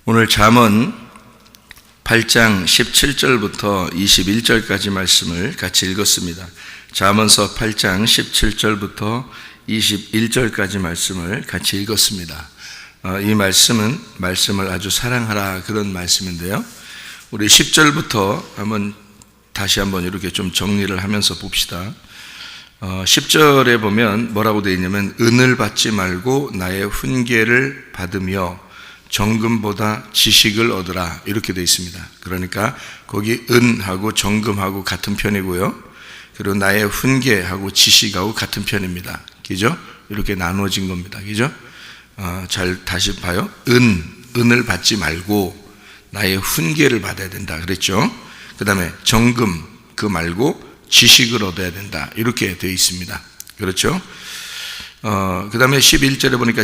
오늘 잠언 8장 17절부터 21절까지 말씀을 같이 읽었습니다. 잠언서 8장 17절부터 21절까지 말씀을 같이 읽었습니다. 이 말씀을 아주 사랑하라 그런 말씀인데요. 우리 10절부터 다시 한번 이렇게 좀 정리를 하면서 봅시다. 10절에 보면 뭐라고 되어 있냐면 은을 받지 말고 나의 훈계를 받으며 정금보다 지식을 얻으라 이렇게 되어 있습니다. 그러니까 거기 은하고 정금하고 같은 편이고요. 그리고 나의 훈계하고 지식하고 같은 편입니다. 그죠? 이렇게 나눠진 겁니다. 그죠? 잘 다시 봐요. 은을 받지 말고 나의 훈계를 받아야 된다 그랬죠? 그 다음에 정금 그 말고 지식을 얻어야 된다 이렇게 되어 있습니다. 그렇죠? 그 다음에 11절에 보니까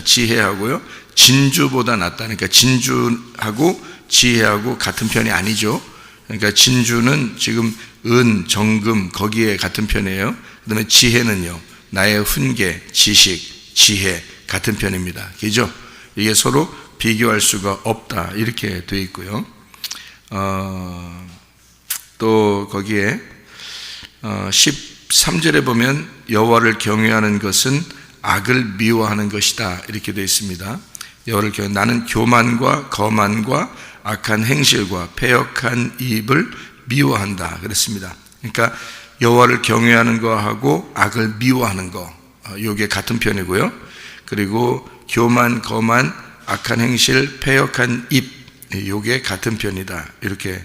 지혜하고요 진주보다 낫다. 그러니까 진주하고 지혜하고 같은 편이 아니죠. 그러니까 진주는 지금 은, 정금 거기에 같은 편이에요. 그 다음에 지혜는요 나의 훈계, 지식, 지혜 같은 편입니다. 그죠? 이게 서로 비교할 수가 없다 이렇게 되어 있고요. 또 거기에 13절에 보면 여호와를 경외하는 것은 악을 미워하는 것이다 이렇게 되어 있습니다. 여호와를 나는 교만과 거만과 악한 행실과 패역한 입을 미워한다 그랬습니다. 그러니까 여호와를 경외하는 거하고 악을 미워하는 거 이게 같은 편이고요. 그리고 교만, 거만, 악한 행실, 패역한 입 이게 같은 편이다 이렇게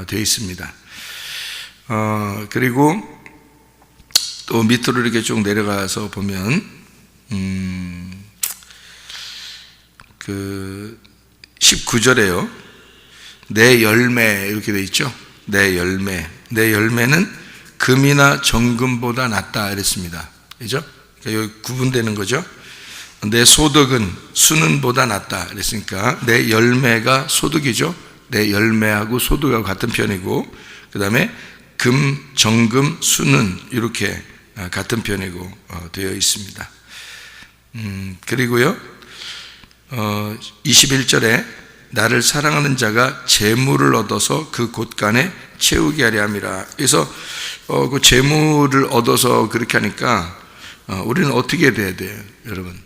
되어 있습니다. 그리고 또 밑으로 이렇게 쭉 내려가서 보면 그 19절에요 내 열매 이렇게 되어 있죠. 내 열매는 금이나 정금보다 낫다 이랬습니다. 그죠? 그러니까 여기 구분되는 거죠. 내 소득은 수는보다 낫다 그랬으니까 내 열매가 소득이죠. 내 열매하고 소득하고 같은 편이고 그 다음에 금, 정금, 수는 이렇게 같은 편이고 되어 있습니다. 그리고요 21절에 나를 사랑하는 자가 재물을 얻어서 그 곳간에 채우게 하려 함이라. 그래서 그 재물을 얻어서 그렇게 하니까 우리는 어떻게 돼야 돼요 여러분?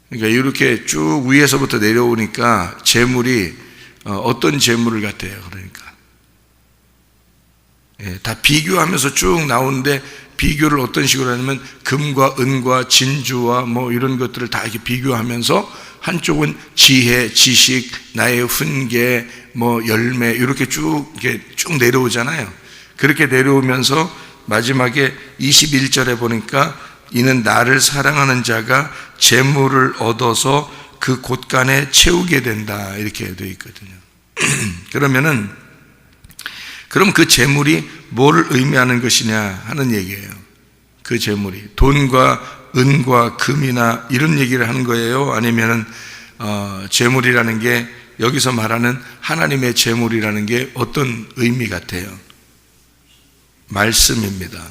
그러니까 이렇게 쭉 위에서부터 내려오니까 재물이 어떤 재물을 같아요? 그러니까 다 비교하면서 쭉 나오는데 비교를 어떤 식으로 하냐면 금과 은과 진주와 뭐 이런 것들을 다 이렇게 비교하면서 한쪽은 지혜, 지식, 나의 훈계, 뭐 열매 이렇게 쭉 내려오잖아요. 그렇게 내려오면서 마지막에 21절에 보니까 이는 나를 사랑하는 자가 재물을 얻어서 그 곳간에 채우게 된다 이렇게 되어 있거든요. 그럼 그 재물이 뭐를 의미하는 것이냐 하는 얘기예요. 그 재물이 돈과 은과 금이나 이런 얘기를 하는 거예요? 아니면은 재물이라는 게 여기서 말하는 하나님의 재물이라는 게 어떤 의미 같아요? 말씀입니다.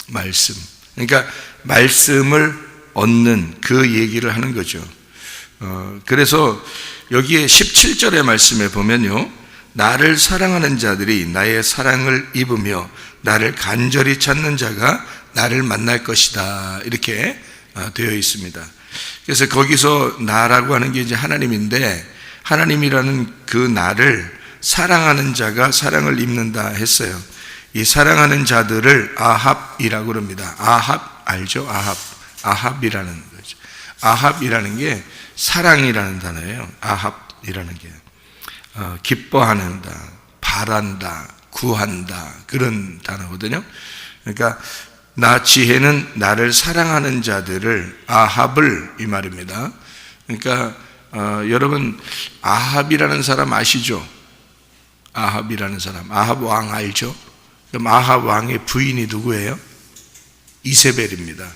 말씀. 그러니까 말씀을 얻는 그 얘기를 하는 거죠. 그래서 여기에 17절의 말씀에 보면요 나를 사랑하는 자들이 나의 사랑을 입으며 나를 간절히 찾는 자가 나를 만날 것이다 이렇게 되어 있습니다. 그래서 거기서 나라고 하는 게 이제 하나님인데 하나님이라는 그 나를 사랑하는 자가 사랑을 입는다 했어요. 이 사랑하는 자들을 아합이라고 그럽니다. 아합 알죠? 아합이라는 거죠. 아합이라는 게 사랑이라는 단어예요. 아합이라는 게 기뻐하는다, 바란다, 구한다 그런 단어거든요. 그러니까 나 지혜는 나를 사랑하는 자들을 아합을 이 말입니다. 그러니까 여러분 아합이라는 사람 아시죠? 아합이라는 사람 아합 왕 알죠? 그럼 아합 왕의 부인이 누구예요? 이세벨입니다.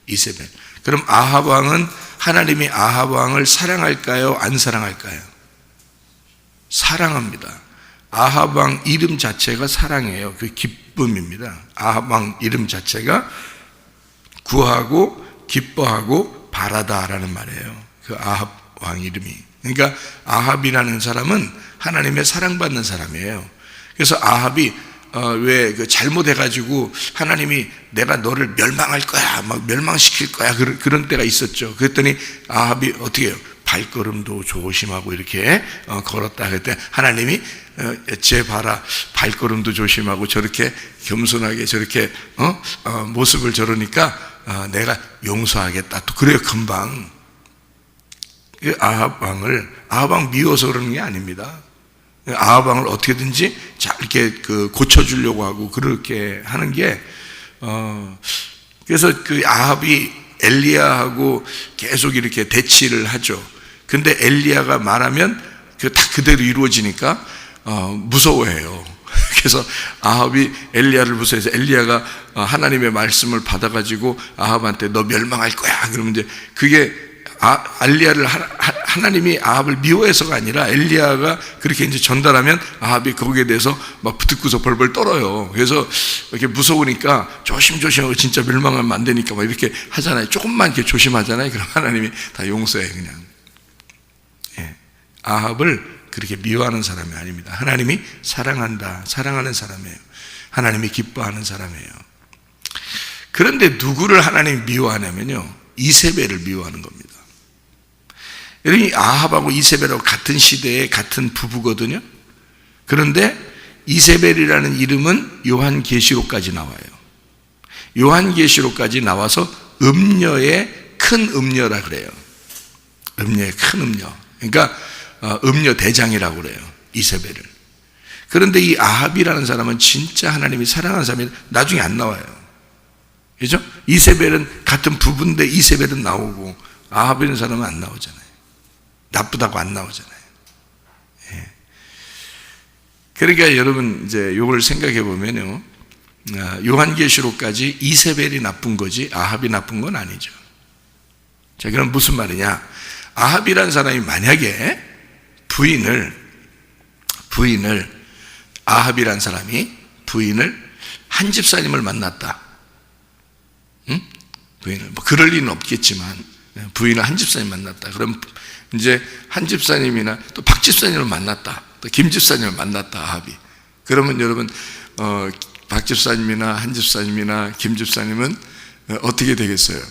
이세벨. 그럼 아합 왕은 하나님이 아합 왕을 사랑할까요? 안 사랑할까요? 사랑합니다. 아합 왕 이름 자체가 사랑이에요. 그 기쁨입니다. 아합 왕 이름 자체가 구하고 기뻐하고 바라다라는 말이에요. 그 아합 왕 이름이. 그러니까 아합이라는 사람은 하나님의 사랑받는 사람이에요. 그래서 아합이 왜 잘못해가지고 하나님이 내가 너를 멸망할 거야, 막 멸망시킬 거야, 그런 때가 있었죠. 그랬더니 아합이 어떻게 해요? 발걸음도 조심하고 이렇게 걸었다. 그때 하나님이 쟤 봐라, 발걸음도 조심하고 저렇게 겸손하게 저렇게 모습을 저러니까 내가 용서하겠다. 또 그래요. 금방 아합 왕 미워서 그러는 게 아닙니다. 아합 왕을 어떻게든지 잘 이렇게 고쳐주려고 하고 그렇게 하는 게 그래서 그 아합이 엘리야하고 계속 이렇게 대치를 하죠. 근데 엘리야가 말하면 다 그대로 이루어지니까 무서워해요. 그래서 아합이 엘리야를 무서워해서 엘리야가 하나님의 말씀을 받아가지고 아합한테 너 멸망할 거야. 그러면 이제 그게 엘리야를 하나님이 아합을 미워해서가 아니라 엘리야가 그렇게 이제 전달하면 아합이 거기에 대해서 막 붙들고서 벌벌 떨어요. 그래서 이렇게 무서우니까 조심조심하고 진짜 멸망하면 안 되니까 막 이렇게 하잖아요. 조금만 이렇게 조심하잖아요. 그럼 하나님이 다 용서해 그냥. 아합을 그렇게 미워하는 사람이 아닙니다. 하나님이 사랑하는 사람이에요. 하나님이 기뻐하는 사람이에요. 그런데 누구를 하나님이 미워하냐면요, 이세벨을 미워하는 겁니다. 여러분이 아합하고 이세벨하고 같은 시대에 같은 부부거든요. 그런데 이세벨이라는 이름은 요한계시록까지 나와요. 요한계시록까지 나와서 음녀의 큰 음녀라 그래요. 음녀의 큰 음녀. 그러니까 음녀 대장이라고 그래요, 이세벨을. 그런데 이 아합이라는 사람은 진짜 하나님이 사랑하는 사람이 나중에 안 나와요. 그죠? 이세벨은 같은 부부인데 이세벨은 나오고 아합이라는 사람은 안 나오잖아요. 나쁘다고 안 나오잖아요. 예. 그러니까 여러분 이제 이걸 생각해 보면요, 요한계시록까지 이세벨이 나쁜 거지 아합이 나쁜 건 아니죠. 자, 그럼 무슨 말이냐? 아합이라는 사람이 만약에 아합이라는 사람이 부인을 한 집사님을 만났다. 부인을, 뭐 그럴 리는 없겠지만 부인을 한 집사님 만났다. 그럼 이제 한 집사님이나 또 박 집사님을 만났다. 또 김 집사님을 만났다, 아합이. 그러면 여러분 박 집사님이나 한 집사님이나 김 집사님은 어떻게 되겠어요?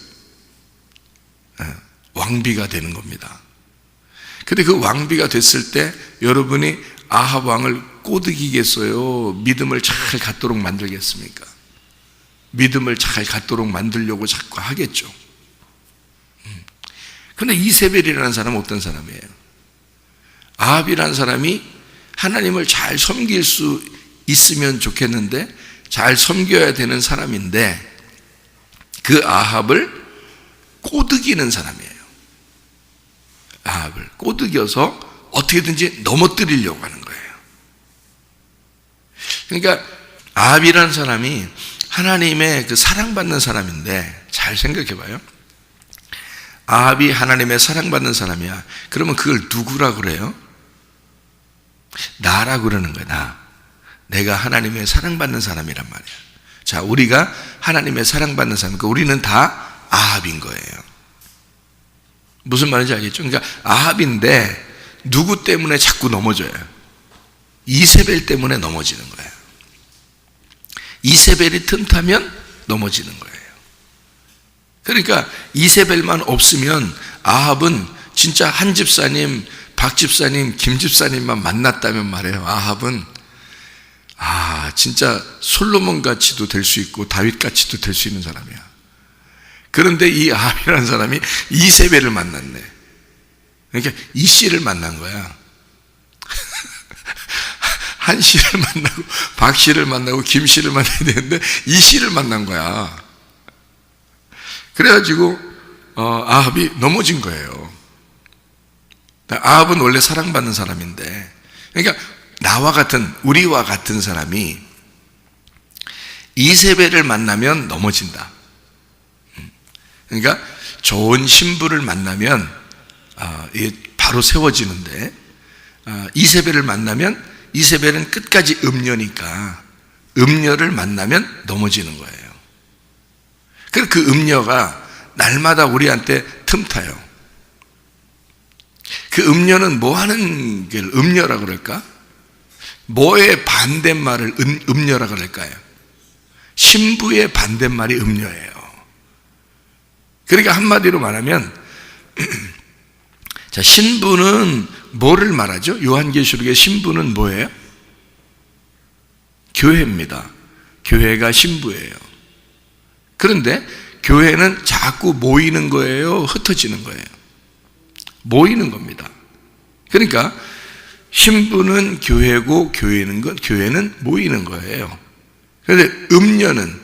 왕비가 되는 겁니다. 근데 그 왕비가 됐을 때 여러분이 아합 왕을 꼬드기겠어요? 믿음을 잘 갖도록 만들겠습니까? 믿음을 잘 갖도록 만들려고 자꾸 하겠죠. 근데 이세벨이라는 사람은 어떤 사람이에요? 아합이라는 사람이 하나님을 잘 섬길 수 있으면 좋겠는데 잘 섬겨야 되는 사람인데 그 아합을 꼬드기는 사람이에요. 아합을 꼬드겨서 어떻게든지 넘어뜨리려고 하는 거예요. 그러니까 아합이라는 사람이 하나님의 그 사랑받는 사람인데 잘 생각해 봐요. 아합이 하나님의 사랑받는 사람이야. 그러면 그걸 누구라고 그래요? 나라고 그러는 거야. 나. 내가 하나님의 사랑받는 사람이란 말이야. 자, 우리가 하나님의 사랑받는 사람이니까 우리는 다 아합인 거예요. 무슨 말인지 알겠죠? 그러니까 아합인데 누구 때문에 자꾸 넘어져요? 이세벨 때문에 넘어지는 거예요. 이세벨이 틈타면 넘어지는 거예요. 그러니까 이세벨만 없으면 아합은 진짜 한 집사님, 박 집사님, 김 집사님만 만났다면 말이에요. 아합은 진짜 솔로몬 같이도 될 수 있고 다윗 같이도 될 수 있는 사람이야. 그런데 이 아합이라는 사람이 이세벨을 만났네. 그러니까 이 씨를 만난 거야. 한 씨를 만나고 박 씨를 만나고 김 씨를 만나야 되는데 이 씨를 만난 거야. 그래가지고 아합이 넘어진 거예요. 아합은 원래 사랑받는 사람인데, 그러니까 우리와 같은 사람이 이세벨을 만나면 넘어진다. 그러니까 좋은 신부를 만나면 바로 세워지는데 이세벨을 만나면 이세벨은 끝까지 음녀니까 음녀를 만나면 넘어지는 거예요. 그래서 그 음녀가 날마다 우리한테 틈타요. 그 음녀는 뭐 하는 게 음녀라 그럴까? 뭐의 반대말을 음녀라 그럴까요? 신부의 반대말이 음녀예요. 그러니까 한마디로 말하면 자, 신부는 뭐를 말하죠? 요한계시록의 신부는 뭐예요? 교회입니다. 교회가 신부예요. 그런데 교회는 자꾸 모이는 거예요? 흩어지는 거예요? 모이는 겁니다. 그러니까 신부는 교회고 교회는 모이는 거예요. 그런데 음녀는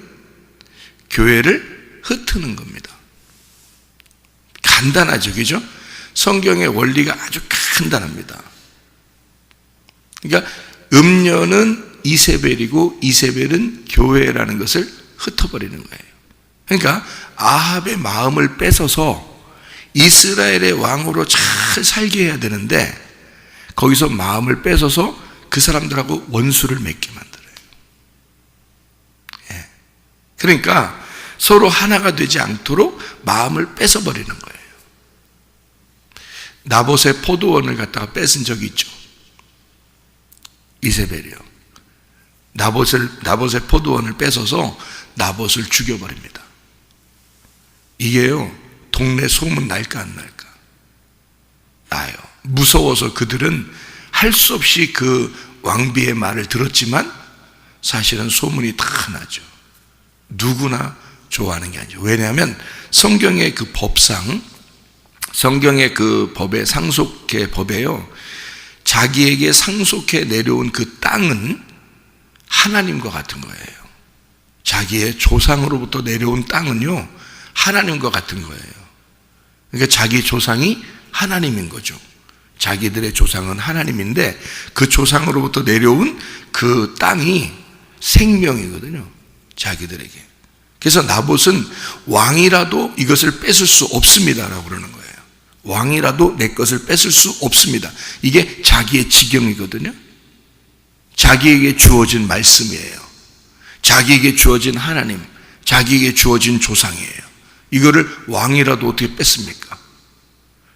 교회를 흩트는 겁니다. 간단하죠, 그죠? 성경의 원리가 아주 간단합니다. 그러니까 음녀는 이세벨이고 이세벨은 교회라는 것을 흩어버리는 거예요. 그러니까 아합의 마음을 뺏어서 이스라엘의 왕으로 잘 살게 해야 되는데 거기서 마음을 뺏어서 그 사람들하고 원수를 맺게 만들어요. 예. 그러니까 서로 하나가 되지 않도록 마음을 뺏어버리는 거예요. 나봇의 포도원을 갖다가 뺏은 적이 있죠. 이세벨이요. 나봇의 포도원을 뺏어서 나봇을 죽여버립니다. 이게요, 동네 소문 날까 안 날까? 나요. 무서워서 그들은 할 수 없이 그 왕비의 말을 들었지만 사실은 소문이 다 나죠. 누구나 좋아하는 게 아니죠. 왜냐하면 성경의 그 법상, 성경의 그 법의 상속의 법에요, 자기에게 상속해 내려온 그 땅은 하나님과 같은 거예요. 자기의 조상으로부터 내려온 땅은요, 하나님과 같은 거예요. 그러니까 자기 조상이 하나님인 거죠. 자기들의 조상은 하나님인데 그 조상으로부터 내려온 그 땅이 생명이거든요, 자기들에게. 그래서 나봇은 왕이라도 이것을 뺏을 수 없습니다라고 그러는 거예요. 왕이라도 내 것을 뺏을 수 없습니다. 이게 자기의 지경이거든요. 자기에게 주어진 말씀이에요. 자기에게 주어진 하나님, 자기에게 주어진 조상이에요. 이거를 왕이라도 어떻게 뺐습니까?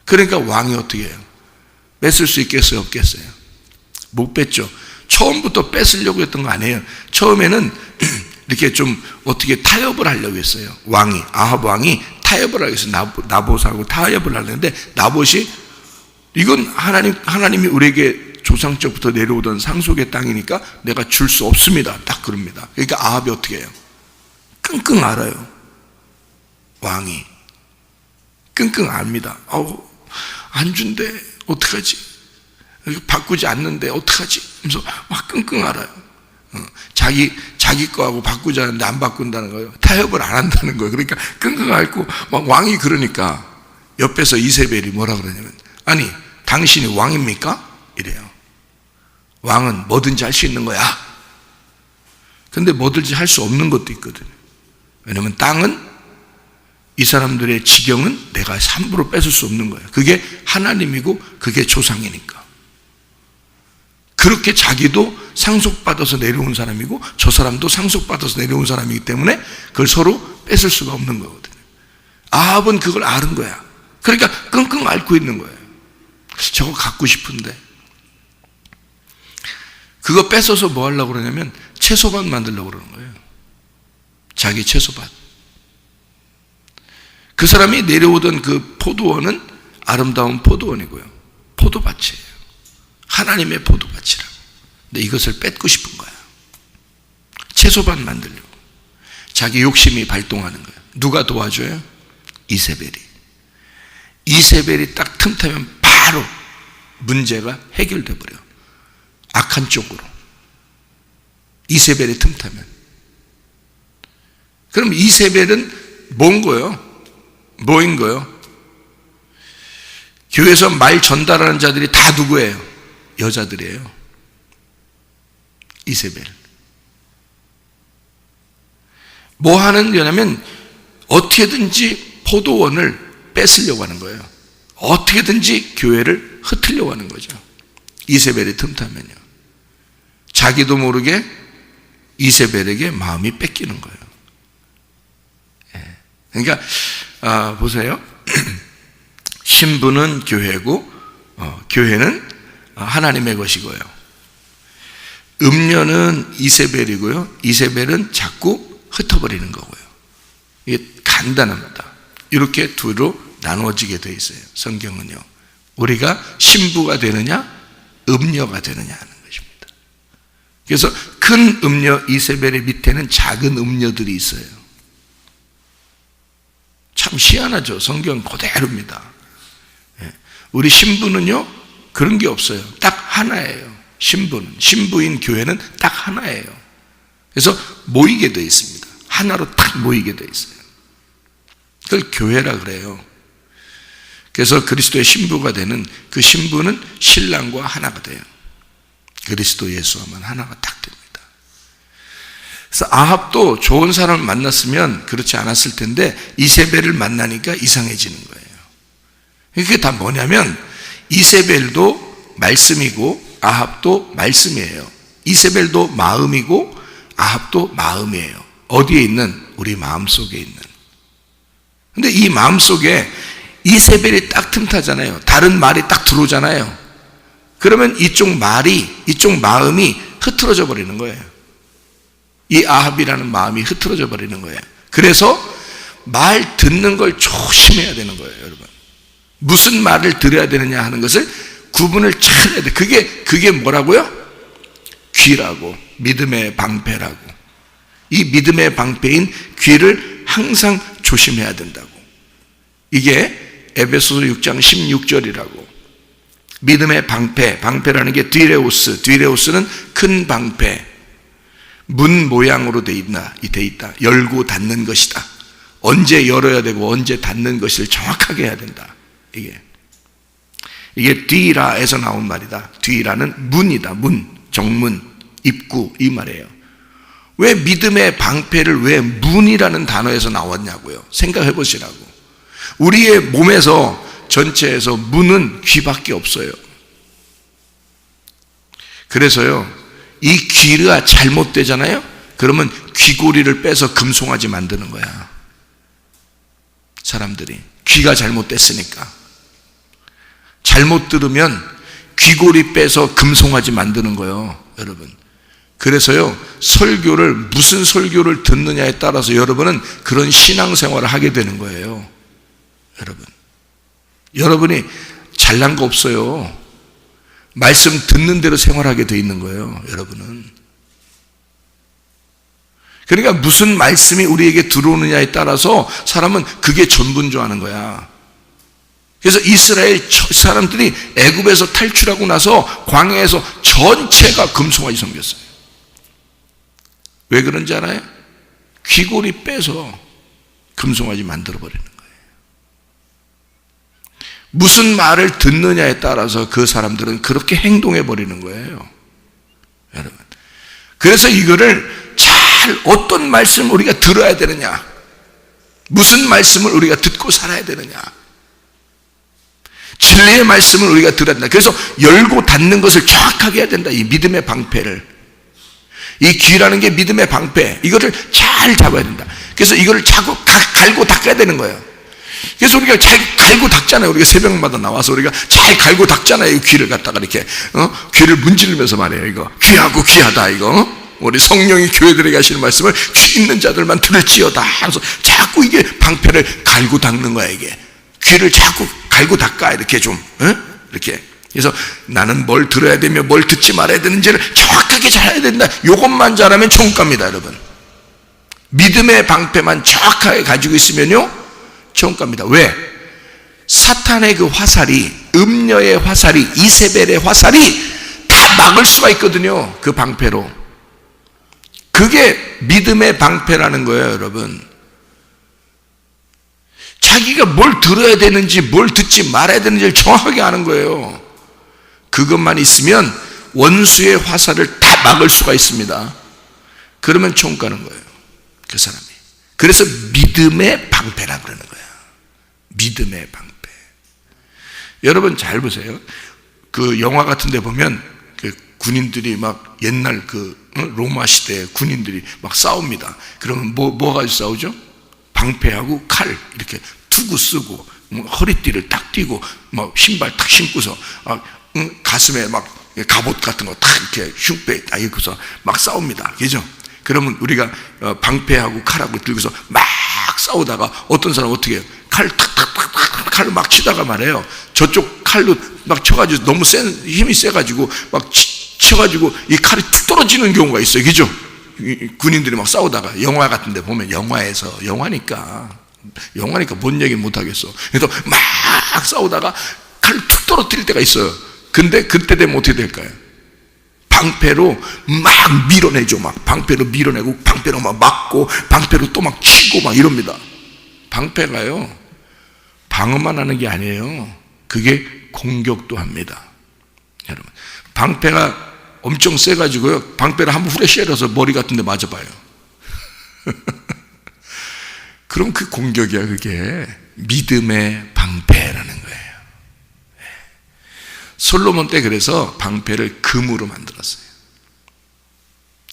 그러니까 왕이 어떻게 해요? 뺏을 수 있겠어요, 없겠어요? 못 뺐죠. 처음부터 뺏으려고 했던 거 아니에요. 처음에는 이렇게 좀 어떻게 타협을 하려고 했어요. 왕이, 아합 왕이 타협을 하려고 했어요. 나봇하고 타협을 하려는데 나봇이 이건 하나님이 우리에게 조상적부터 내려오던 상속의 땅이니까 내가 줄 수 없습니다. 딱 그럽니다. 그러니까 아합이 어떻게 해요? 끙끙 앓아요. 왕이 끙끙 앓습니다. 안 준대, 어떡하지? 바꾸지 않는데 어떡하지? 하면서 막 끙끙 앓아요. 자기 거하고 바꾸자는데 안 바꾼다는 거예요. 타협을 안 한다는 거예요. 그러니까 끙끙 앓고 막 왕이 그러니까 옆에서 이세벨이 뭐라 그러냐면, 아니 당신이 왕입니까? 이래요. 왕은 뭐든지 할 수 있는 거야. 근데 뭐든지 할 수 없는 것도 있거든요. 왜냐면 땅은, 이 사람들의 지경은 내가 함부로 뺏을 수 없는 거예요. 그게 하나님이고 그게 조상이니까. 그렇게 자기도 상속받아서 내려온 사람이고 저 사람도 상속받아서 내려온 사람이기 때문에 그걸 서로 뺏을 수가 없는 거거든요. 아합은 그걸 아는 거야. 그러니까 끙끙 앓고 있는 거예요. 저거 갖고 싶은데. 그거 뺏어서 뭐 하려고 그러냐면 채소밭 만들려고 그러는 거예요. 자기 채소밭. 그 사람이 내려오던 그 포도원은 아름다운 포도원이고요. 포도밭이에요. 하나님의 포도밭이라고. 근데 이것을 뺏고 싶은 거야. 채소밭 만들려고. 자기 욕심이 발동하는 거예요. 누가 도와줘요? 이세벨이. 이세벨이 딱 틈타면 바로 문제가 해결돼 버려. 악한 쪽으로. 이세벨이 틈타면. 그럼 이세벨은 뭔 거예요? 뭐인 거예요? 교회에서 말 전달하는 자들이 다 누구예요? 여자들이에요. 이세벨. 뭐 하는 거냐면 어떻게든지 포도원을 뺏으려고 하는 거예요. 어떻게든지 교회를 흩으려고 하는 거죠. 이세벨이 틈타면요. 자기도 모르게 이세벨에게 마음이 뺏기는 거예요. 그러니까 보세요. 신부는 교회고 교회는 하나님의 것이고요. 음료는 이세벨이고요. 이세벨은 자꾸 흩어버리는 거고요. 이게 간단합니다. 이렇게 두로 나누어지게 되어 있어요. 성경은요. 우리가 신부가 되느냐, 음녀가 되느냐 하는 것입니다. 그래서 큰 음녀 이세벨의 밑에는 작은 음녀들이 있어요. 참 희한하죠. 성경 그대로입니다. 우리 신부는요, 그런 게 없어요. 딱 하나예요. 신부인 교회는 딱 하나예요. 그래서 모이게 되어 있습니다. 하나로 딱 모이게 되어 있어요. 그걸 교회라 그래요. 그래서 그리스도의 신부가 되는 그 신부는 신랑과 하나가 돼요. 그리스도 예수와만 하나가 딱 됩니다. 그래서 아합도 좋은 사람을 만났으면 그렇지 않았을 텐데 이세벨을 만나니까 이상해지는 거예요. 그게 다 뭐냐면 이세벨도 말씀이고 아합도 말씀이에요. 이세벨도 마음이고 아합도 마음이에요. 어디에 있는? 우리 마음속에 있는. 근데 이 마음속에 이세벨이 딱 틈타잖아요. 다른 말이 딱 들어오잖아요. 그러면 이쪽 마음이 흐트러져 버리는 거예요. 이 아합이라는 마음이 흐트러져 버리는 거예요. 그래서 말 듣는 걸 조심해야 되는 거예요, 여러분. 무슨 말을 들어야 되느냐 하는 것을 구분을 잘 해야 돼. 그게 뭐라고요? 귀라고, 믿음의 방패라고. 이 믿음의 방패인 귀를 항상 조심해야 된다고. 이게 에베소서 6장 16절이라고. 믿음의 방패라는 게 뒤레우스는 큰 방패. 문 모양으로 돼 있다. 열고 닫는 것이다. 언제 열어야 되고 언제 닫는 것을 정확하게 해야 된다. 이게 뒤라에서 나온 말이다. 뒤라는 문이다. 정문, 입구 이 말이에요. 왜 믿음의 방패를 왜 문이라는 단어에서 나왔냐고요. 생각해 보시라고. 우리의 몸에서 전체에서 문은 귀밖에 없어요. 그래서요, 이 귀가 잘못되잖아요. 그러면 귀고리를 빼서 금송아지 만드는 거야. 사람들이 귀가 잘못됐으니까. 잘못 들으면 귀고리 빼서 금송아지 만드는 거예요, 여러분. 그래서요, 무슨 설교를 듣느냐에 따라서 여러분은 그런 신앙생활을 하게 되는 거예요. 여러분이 잘난 거 없어요. 말씀 듣는 대로 생활하게 돼 있는 거예요, 여러분은. 그러니까 무슨 말씀이 우리에게 들어오느냐에 따라서 사람은 그게 전부인 줄 아는 거야. 그래서 이스라엘 사람들이 애굽에서 탈출하고 나서 광야에서 전체가 금송아지 섬겼어요. 왜 그런지 알아요? 귀고리 빼서 금송아지 만들어버리는 거예요. 무슨 말을 듣느냐에 따라서 그 사람들은 그렇게 행동해버리는 거예요, 여러분. 그래서 이거를 어떤 말씀을 우리가 들어야 되느냐, 무슨 말씀을 우리가 듣고 살아야 되느냐, 진리의 말씀을 우리가 들어야 된다. 그래서 열고 닫는 것을 정확하게 해야 된다. 이 믿음의 방패를. 이 귀라는 게 믿음의 방패. 이거를 잘 잡아야 된다. 그래서 이거를 자꾸 갈고 닦아야 되는 거예요. 그래서 우리가 잘 갈고 닦잖아요. 우리가 새벽마다 나와서 우리가 잘 갈고 닦잖아요. 이 귀를 갖다가 이렇게 귀를 문지르면서 말해요. 이거 귀하고 귀하다. 이거 우리 성령이 교회들에게 하시는 말씀을 귀 있는 자들만 들을지어다 하면서 자꾸 이게 방패를 갈고 닦는 거야. 이게 귀를 자꾸 갈고 닦아. 이렇게 좀 이렇게. 그래서 나는 뭘 들어야 되며 뭘 듣지 말아야 되는지를 정확하게 잘 해야 된다. 이것만 잘하면 천국 갑니다, 여러분. 믿음의 방패만 정확하게 가지고 있으면요, 천국 갑니다. 왜? 사탄의 그 화살이, 음녀의 화살이, 이세벨의 화살이 다 막을 수가 있거든요. 그 방패로. 그게 믿음의 방패라는 거예요, 여러분. 자기가 뭘 들어야 되는지 뭘 듣지 말아야 되는지를 정확하게 아는 거예요. 그것만 있으면 원수의 화살을 다 막을 수가 있습니다. 그러면 천국 가는 거예요, 그 사람이. 그래서 믿음의 방패라 그러는 거예요. 믿음의 방패. 여러분 잘 보세요. 그 영화 같은 데 보면 그 군인들이 막 옛날 그 로마 시대 군인들이 막 싸웁니다. 그러면 뭐 가지고 싸우죠? 방패하고 칼, 이렇게 투구 쓰고 허리띠를 딱 띄고 신발 딱 신고서 가슴에 막 갑옷 같은 거 딱 이렇게 흉배 딱 입고서 막 싸웁니다. 그죠? 그러면 우리가 방패하고 칼하고 들고서 막 싸우다가 어떤 사람 어떻게 해요? 칼을 막 치다가 말해요. 저쪽 칼로 막 쳐가지고 너무 힘이 세가지고 막 쳐가지고 이 칼이 툭 떨어지는 경우가 있어요. 그죠? 군인들이 막 싸우다가 영화 같은 데 보면 영화니까 뭔 얘기 못 하겠어. 그래서 막 싸우다가 칼을 툭 떨어뜨릴 때가 있어요. 근데 그때 되면 어떻게 될까요? 방패로 막 밀어내죠. 막 방패로 밀어내고 방패로 막 맞고 방패로 또 막 치고 막 이럽니다. 방패가요 방어만 하는 게 아니에요. 그게 공격도 합니다. 여러분, 방패가 엄청 세가지고요 방패를 한번 후레 쉐려서 머리 같은 데 맞아봐요. 그럼 그 공격이야. 그게 믿음의 방패라는 거예요. 솔로몬 때 그래서 방패를 금으로 만들었어요.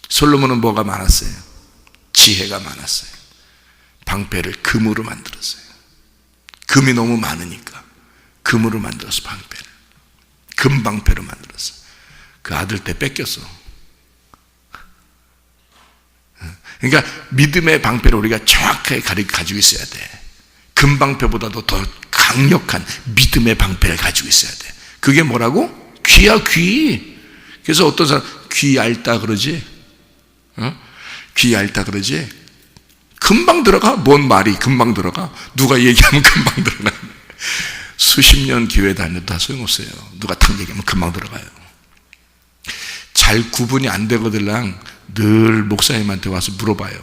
솔로몬은 뭐가 많았어요? 지혜가 많았어요. 방패를 금으로 만들었어요. 금이 너무 많으니까 금으로 만들어서 방패를 금방패로 만들었어요. 그 아들 때 뺏겼어. 그러니까 믿음의 방패를 우리가 정확하게 가지고 있어야 돼. 금방패보다도 더 강력한 믿음의 방패를 가지고 있어야 돼. 그게 뭐라고? 귀야, 귀. 그래서 어떤 사람 귀 얇다 그러지? 귀 얇다 그러지? 금방 들어가. 뭔 말이 금방 들어가? 누가 얘기하면 금방 들어가. 수십 년 교회 다녀도 다 소용없어요. 누가 탁 얘기하면 금방 들어가요. 잘 구분이 안 되거들랑 늘 목사님한테 와서 물어봐요.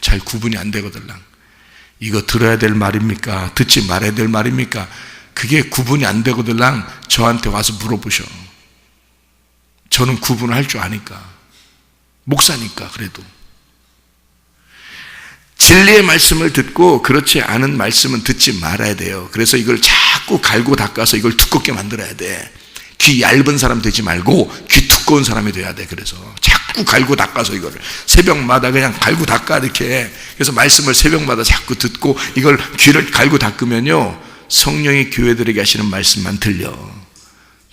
잘 구분이 안 되거들랑 이거 들어야 될 말입니까? 듣지 말아야 될 말입니까? 그게 구분이 안 되거들랑 저한테 와서 물어보셔. 저는 구분을 할 줄 아니까. 목사니까. 그래도 진리의 말씀을 듣고 그렇지 않은 말씀은 듣지 말아야 돼요. 그래서 이걸 자꾸 갈고 닦아서 이걸 두껍게 만들어야 돼. 귀 얇은 사람 되지 말고 귀 두꺼운 사람이 돼야 돼. 그래서 자꾸 갈고 닦아서 이거를 새벽마다 그냥 갈고 닦아 이렇게. 그래서 말씀을 새벽마다 자꾸 듣고 이걸 귀를 갈고 닦으면요 성령이 교회들에게 하시는 말씀만 들려.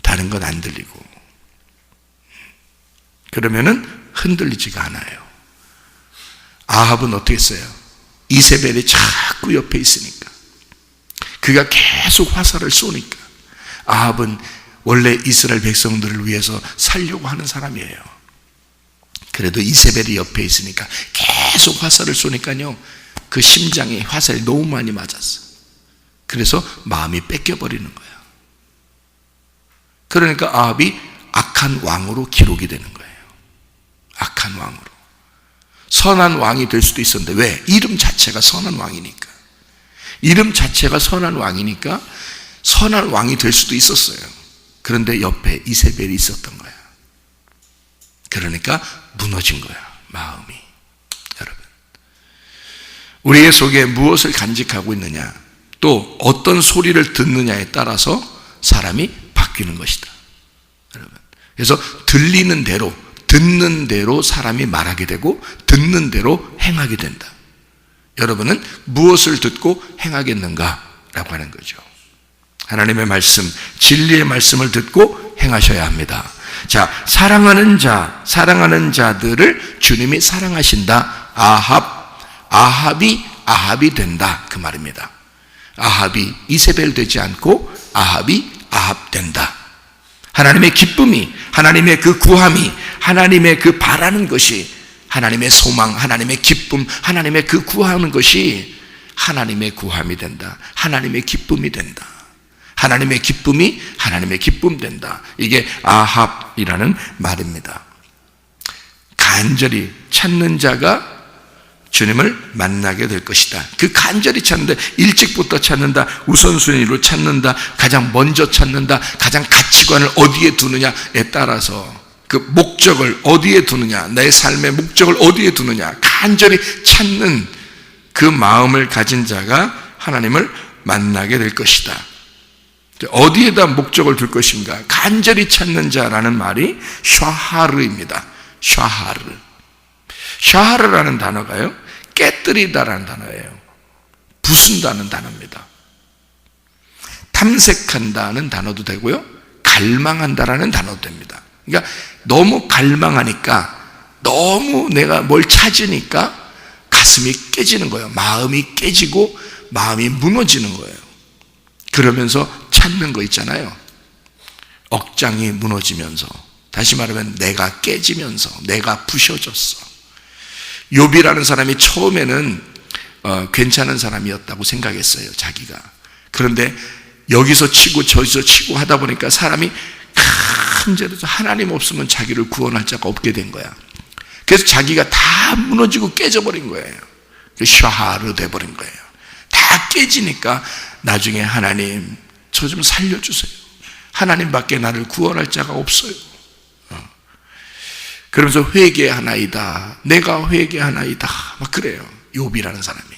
다른 건 안 들리고. 그러면은 흔들리지가 않아요. 아합은 어떻게 했어요? 이세벨이 자꾸 옆에 있으니까, 그가 계속 화살을 쏘니까, 아합은 원래 이스라엘 백성들을 위해서 살려고 하는 사람이에요. 그래도 이세벨이 옆에 있으니까 계속 화살을 쏘니까요 그 심장에 화살이 너무 많이 맞았어. 그래서 마음이 뺏겨버리는 거예요. 그러니까 아합이 악한 왕으로 기록이 되는 거예요. 악한 왕으로. 선한 왕이 될 수도 있었는데, 왜? 이름 자체가 선한 왕이니까. 이름 자체가 선한 왕이니까 선한 왕이 될 수도 있었어요. 그런데 옆에 이세벨이 있었던 거야. 그러니까 무너진 거야, 마음이. 여러분, 우리의 속에 무엇을 간직하고 있느냐, 또 어떤 소리를 듣느냐에 따라서 사람이 바뀌는 것이다. 여러분, 그래서 들리는 대로, 듣는 대로 사람이 말하게 되고 듣는 대로 행하게 된다. 여러분은 무엇을 듣고 행하겠는가라고 하는 거죠. 하나님의 말씀, 진리의 말씀을 듣고 행하셔야 합니다. 자, 사랑하는 자들을 주님이 사랑하신다. 아합이 된다, 그 말입니다. 아합이 이세벨 되지 않고 아합이 아합 된다. 하나님의 기쁨이, 하나님의 그 구함이, 하나님의 그 바라는 것이, 하나님의 소망, 하나님의 기쁨, 하나님의 그 구하는 것이 하나님의 구함이 된다. 하나님의 기쁨이 된다. 하나님의 기쁨이 하나님의 기쁨 된다. 이게 아합이라는 말입니다. 간절히 찾는 자가 주님을 만나게 될 것이다. 그 간절히 찾는다, 일찍부터 찾는다, 우선순위로 찾는다, 가장 먼저 찾는다, 가장 가치관을 어디에 두느냐에 따라서 그 목적을 어디에 두느냐, 내 삶의 목적을 어디에 두느냐, 간절히 찾는 그 마음을 가진 자가 하나님을 만나게 될 것이다. 어디에다 목적을 둘 것인가? 간절히 찾는 자라는 말이 샤하르입니다. 샤하르라는 단어가요, 깨뜨리다라는 단어예요. 부순다는 단어입니다. 탐색한다는 단어도 되고요, 갈망한다라는 단어도 됩니다. 그러니까 너무 갈망하니까, 너무 내가 뭘 찾으니까 가슴이 깨지는 거예요. 마음이 깨지고 마음이 무너지는 거예요. 그러면서 찾는 거 있잖아요. 억장이 무너지면서, 다시 말하면 내가 깨지면서, 내가 부셔졌어. 욥이라는 사람이 처음에는 괜찮은 사람이었다고 생각했어요, 자기가. 그런데 여기서 치고 저기서 치고 하다 보니까 사람이 큰 죄에서 하나님 없으면 자기를 구원할 자가 없게 된 거야. 그래서 자기가 다 무너지고 깨져버린 거예요. 샤하르 돼버린 거예요. 다 깨지니까 나중에 하나님, 저 좀 살려주세요. 하나님밖에 나를 구원할 자가 없어요. 그러면서 회개하나이다, 내가 회개하나이다, 막 그래요. 욥이라는 사람이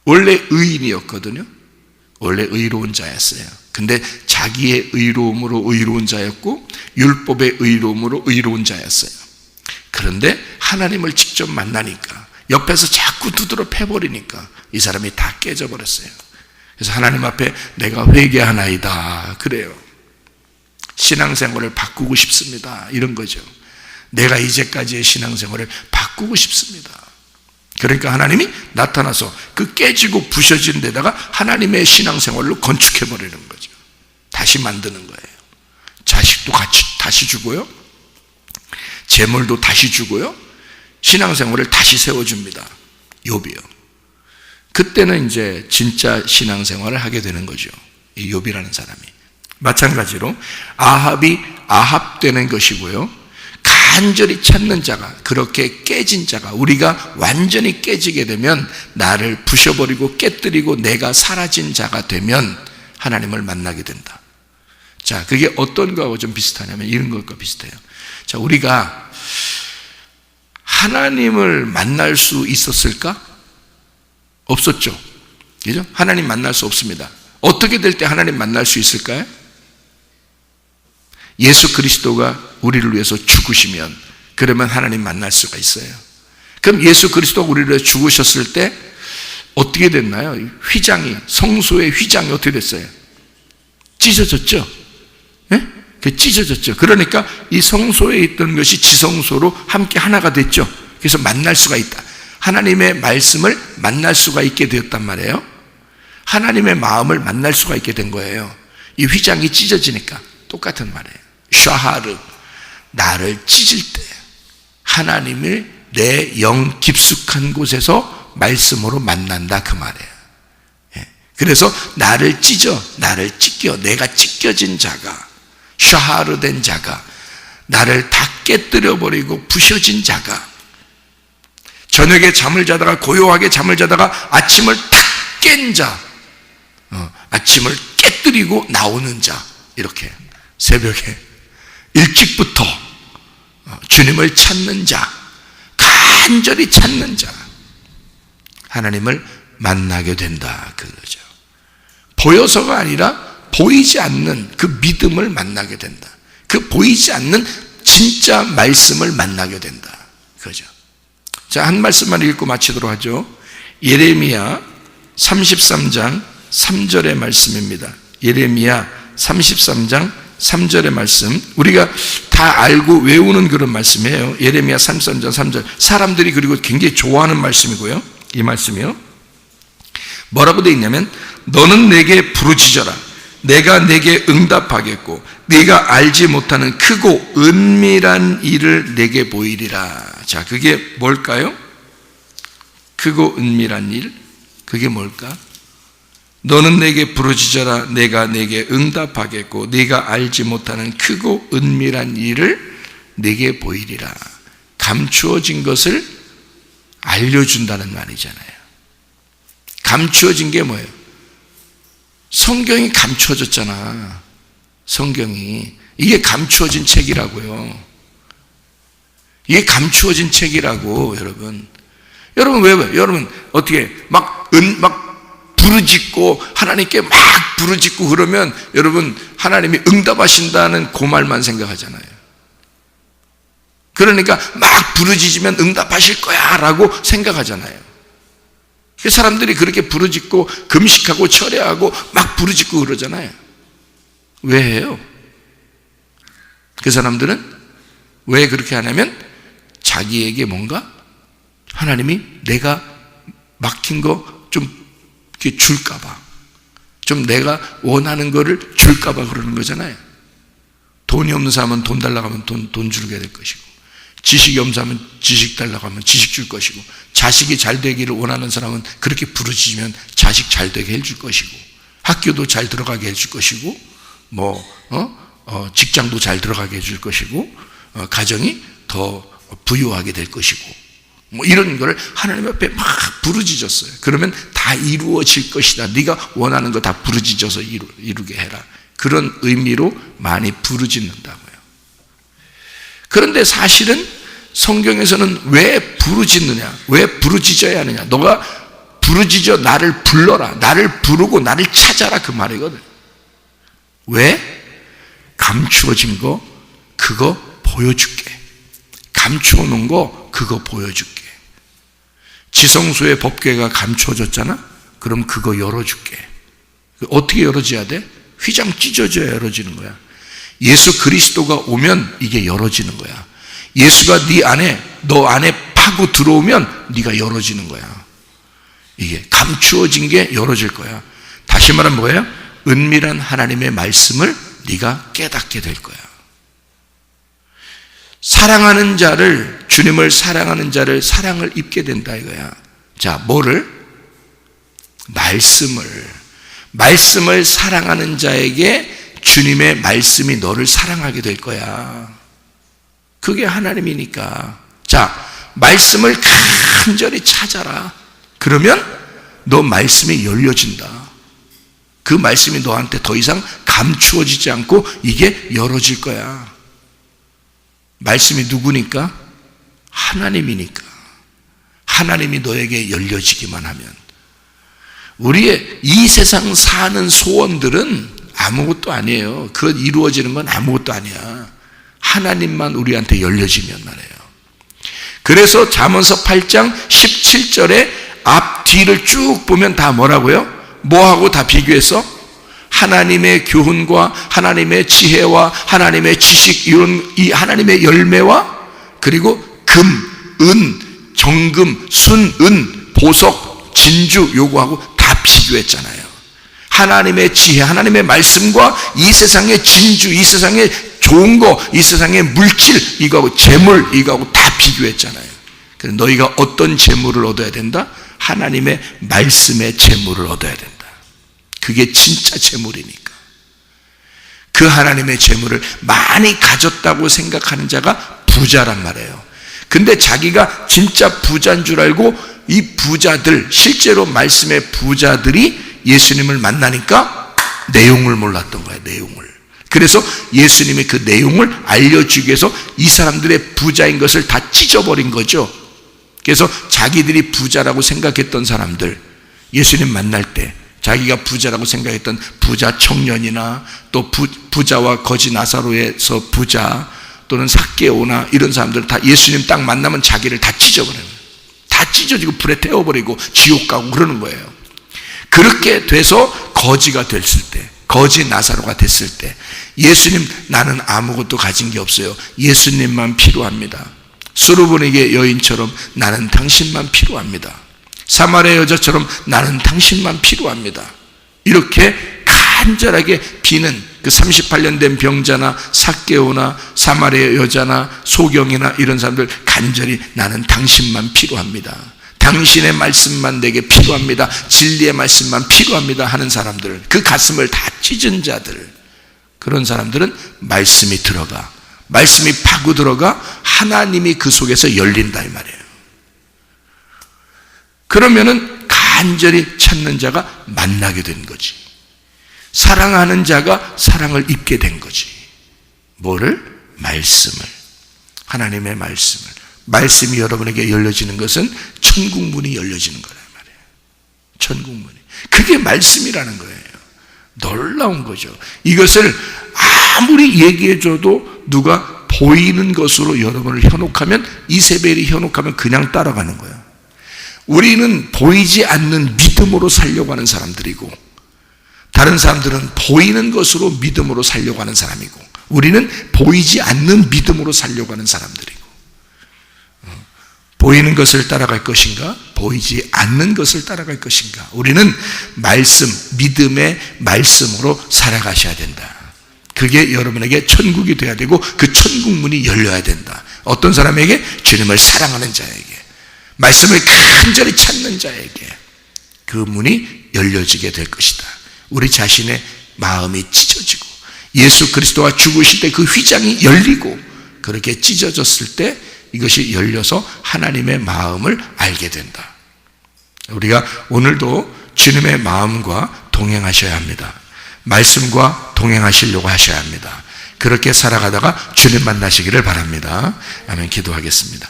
원래 의인이었거든요. 원래 의로운 자였어요. 근데 자기의 의로움으로 의로운 자였고, 율법의 의로움으로 의로운 자였어요. 그런데 하나님을 직접 만나니까, 옆에서 자꾸 두드러 패버리니까 이 사람이 다 깨져버렸어요. 그래서 하나님 앞에 내가 회개하나이다 그래요. 신앙생활을 바꾸고 싶습니다, 이런 거죠. 내가 이제까지의 신앙생활을 바꾸고 싶습니다. 그러니까 하나님이 나타나서 그 깨지고 부셔진 데다가 하나님의 신앙생활로 건축해버리는 거죠. 다시 만드는 거예요. 자식도 같이 다시 주고요, 재물도 다시 주고요, 신앙생활을 다시 세워줍니다, 욥이요. 그때는 이제 진짜 신앙생활을 하게 되는 거죠, 이 욥이라는 사람이. 마찬가지로 아합이 아합되는 것이고요, 간절히 찾는 자가, 그렇게 깨진 자가, 우리가 완전히 깨지게 되면, 나를 부셔버리고 깨뜨리고 내가 사라진 자가 되면 하나님을 만나게 된다. 자, 그게 어떤 거하고 좀 비슷하냐면 이런 것과 비슷해요. 자, 우리가 하나님을 만날 수 있었을까? 없었죠. 그죠? 하나님 만날 수 없습니다. 어떻게 될 때 하나님 만날 수 있을까요? 예수 그리스도가 우리를 위해서 죽으시면, 그러면 하나님 만날 수가 있어요. 그럼 예수 그리스도가 우리를 위해서 죽으셨을 때 어떻게 됐나요? 휘장이, 성소의 휘장이 어떻게 됐어요? 찢어졌죠? 예? 찢어졌죠. 그러니까 이 성소에 있던 것이 지성소로 함께 하나가 됐죠. 그래서 만날 수가 있다. 하나님의 말씀을 만날 수가 있게 되었단 말이에요. 하나님의 마음을 만날 수가 있게 된 거예요. 이 휘장이 찢어지니까. 똑같은 말이에요. 샤하르, 나를 찢을 때 하나님을 내 영 깊숙한 곳에서 말씀으로 만난다, 그 말이에요. 그래서 나를 찢어, 나를 찢겨, 내가 찢겨진 자가, 샤하르 된 자가, 나를 다 깨뜨려버리고 부셔진 자가, 저녁에 잠을 자다가, 고요하게 잠을 자다가 아침을 탁 깬 자, 아침을 깨뜨리고 나오는 자, 이렇게 새벽에 일찍부터 주님을 찾는 자, 간절히 찾는 자, 하나님을 만나게 된다, 그거죠. 보여서가 아니라 보이지 않는 그 믿음을 만나게 된다. 그 보이지 않는 진짜 말씀을 만나게 된다, 그거죠. 자, 한 말씀만 읽고 마치도록 하죠. 예레미야 33장 3절의 말씀입니다. 예레미야 33장 3절의 말씀, 우리가 다 알고 외우는 그런 말씀이에요. 예레미야 33장 3절. 사람들이 그리고 굉장히 좋아하는 말씀이고요. 이 말씀이요, 뭐라고 되어 있냐면, 너는 내게 부르짖어라, 내가 내게 응답하겠고 네가 알지 못하는 크고 은밀한 일을 내게 보이리라. 자, 그게 뭘까요? 크고 은밀한 일, 그게 뭘까? 너는 내게 부르짖어라, 내가 내게 응답하겠고 네가 알지 못하는 크고 은밀한 일을 내게 보이리라. 감추어진 것을 알려준다는 말이잖아요. 감추어진 게 뭐예요? 성경이 감추어졌잖아. 성경이, 이게 감추어진 책이라고요. 이게 감추어진 책이라고. 여러분 왜 여러분 어떻게 막 부르짖고 하나님께 막 부르짖고 그러면 여러분 하나님이 응답하신다는 그 말만 생각하잖아요. 그러니까 막 부르짖으면 응답하실 거야 라고 생각하잖아요. 사람들이 그렇게 부르짖고 금식하고 철회하고 막 부르짖고 그러잖아요. 왜 해요? 그 사람들은 왜 그렇게 하냐면 자기에게 뭔가 하나님이 내가 막힌 거 좀 줄까봐, 좀 내가 원하는 거를 줄까봐 그러는 거잖아요. 돈이 없는 사람은 돈 달라고 하면 돈 주게 될 것이고, 지식이 없는 사람은 지식 달라고 하면 지식 줄 것이고, 자식이 잘 되기를 원하는 사람은 그렇게 부르짖으면 자식 잘 되게 해줄 것이고, 학교도 잘 들어가게 해줄 것이고, 직장도 잘 들어가게 해줄 것이고, 가정이 더 부유하게 될 것이고, 이런 거를 하나님 앞에 막 부르짖었어요. 그러면 다 이루어질 것이다. 네가 원하는 거 다 부르짖어서 이루게 해라. 그런 의미로 많이 부르짖는다고요. 그런데 사실은 성경에서는 왜 부르짖느냐, 왜 부르짖어야 하느냐, 너가 부르짖어 나를 불러라, 나를 부르고 나를 찾아라, 그 말이거든. 왜? 감추어진 거 그거 보여줄게. 감추어 놓은 거 그거 보여줄게. 지성소의 법궤가 감추어졌잖아? 그럼 그거 열어줄게. 어떻게 열어줘야 돼? 휘장 찢어져야 열어지는 거야. 예수 그리스도가 오면 이게 열어지는 거야. 예수가 너 안에 파고 들어오면 네가 열어지는 거야. 이게 감추어진 게 열어질 거야. 다시 말하면 뭐예요? 은밀한 하나님의 말씀을 네가 깨닫게 될 거야. 사랑하는 자를, 주님을 사랑하는 자를 사랑을 입게 된다 이거야. 자, 뭐를? 말씀을 사랑하는 자에게 주님의 말씀이 너를 사랑하게 될 거야. 그게 하나님이니까. 자, 말씀을 간절히 찾아라. 그러면 너 말씀이 열려진다. 그 말씀이 너한테 더 이상 감추어지지 않고 이게 열어질 거야. 말씀이 누구니까? 하나님이니까. 하나님이 너에게 열려지기만 하면. 우리의 이 세상 사는 소원들은 아무것도 아니에요. 그것 이루어지는 건 아무것도 아니야. 하나님만 우리한테 열려지면 말이에요. 그래서 잠언서 8장 17절에 앞 뒤를 쭉 보면 다 뭐라고요? 뭐하고 다 비교해서? 하나님의 교훈과 하나님의 지혜와 하나님의 지식, 이런 이 하나님의 열매와 그리고 금, 은, 정금, 순, 은, 보석, 진주 요구하고 다 비교했잖아요. 하나님의 지혜, 하나님의 말씀과 이 세상의 진주, 이 세상의 좋은 거, 이 세상의 물질, 이거하고 재물, 이거하고 다 비교했잖아요. 그래서 너희가 어떤 재물을 얻어야 된다? 하나님의 말씀의 재물을 얻어야 된다. 그게 진짜 재물이니까. 그 하나님의 재물을 많이 가졌다고 생각하는 자가 부자란 말이에요. 근데 자기가 진짜 부자인 줄 알고 이 부자들, 실제로 말씀의 부자들이 예수님을 만나니까 내용을 몰랐던 거야, 내용을. 그래서 예수님이 그 내용을 알려주기 위해서 이 사람들의 부자인 것을 다 찢어버린 거죠. 그래서 자기들이 부자라고 생각했던 사람들, 예수님 만날 때 자기가 부자라고 생각했던 부자 청년이나 또 부자와 거지 나사로에서 부자 또는 삭개오나 이런 사람들 다 예수님 딱 만나면 자기를 다 찢어버려요. 다 찢어지고 불에 태워버리고 지옥 가고 그러는 거예요. 그렇게 돼서 거지가 됐을 때, 거지 나사로가 됐을 때 예수님, 나는 아무것도 가진 게 없어요. 예수님만 필요합니다. 수르보니게 여인처럼 나는 당신만 필요합니다. 사마리아 여자처럼 나는 당신만 필요합니다. 이렇게 간절하게 비는 그 38년 된 병자나 삭개오나 사마리아 여자나 소경이나 이런 사람들 간절히 나는 당신만 필요합니다. 당신의 말씀만 내게 필요합니다. 진리의 말씀만 필요합니다 하는 사람들, 그 가슴을 다 찢은 자들, 그런 사람들은 말씀이 들어가, 말씀이 파고 들어가 하나님이 그 속에서 열린다 이 말이에요. 그러면은 간절히 찾는 자가 만나게 된 거지. 사랑하는 자가 사랑을 입게 된 거지. 뭐를? 말씀을. 하나님의 말씀을. 말씀이 여러분에게 열려지는 것은 천국문이 열려지는 거란 말이에요. 천국문이. 그게 말씀이라는 거예요. 놀라운 거죠. 이것을 아무리 얘기해줘도 누가 보이는 것으로 여러분을 현혹하면, 이세벨이 현혹하면 그냥 따라가는 거예요. 우리는 보이지 않는 믿음으로 살려고 하는 사람들이고, 다른 사람들은 보이는 것으로 믿음으로 살려고 하는 사람이고, 우리는 보이지 않는 믿음으로 살려고 하는 사람들이고, 보이는 것을 따라갈 것인가, 보이지 않는 것을 따라갈 것인가. 우리는 말씀, 믿음의 말씀으로 살아가셔야 된다. 그게 여러분에게 천국이 되어야 되고, 그 천국 문이 열려야 된다. 어떤 사람에게? 주님을 사랑하는 자에게, 말씀을 간절히 찾는 자에게 그 문이 열려지게 될 것이다. 우리 자신의 마음이 찢어지고, 예수 그리스도가 죽으실 때 그 휘장이 열리고, 그렇게 찢어졌을 때 이것이 열려서 하나님의 마음을 알게 된다. 우리가 오늘도 주님의 마음과 동행하셔야 합니다. 말씀과 동행하시려고 하셔야 합니다. 그렇게 살아가다가 주님 만나시기를 바랍니다. 아멘. 기도하겠습니다.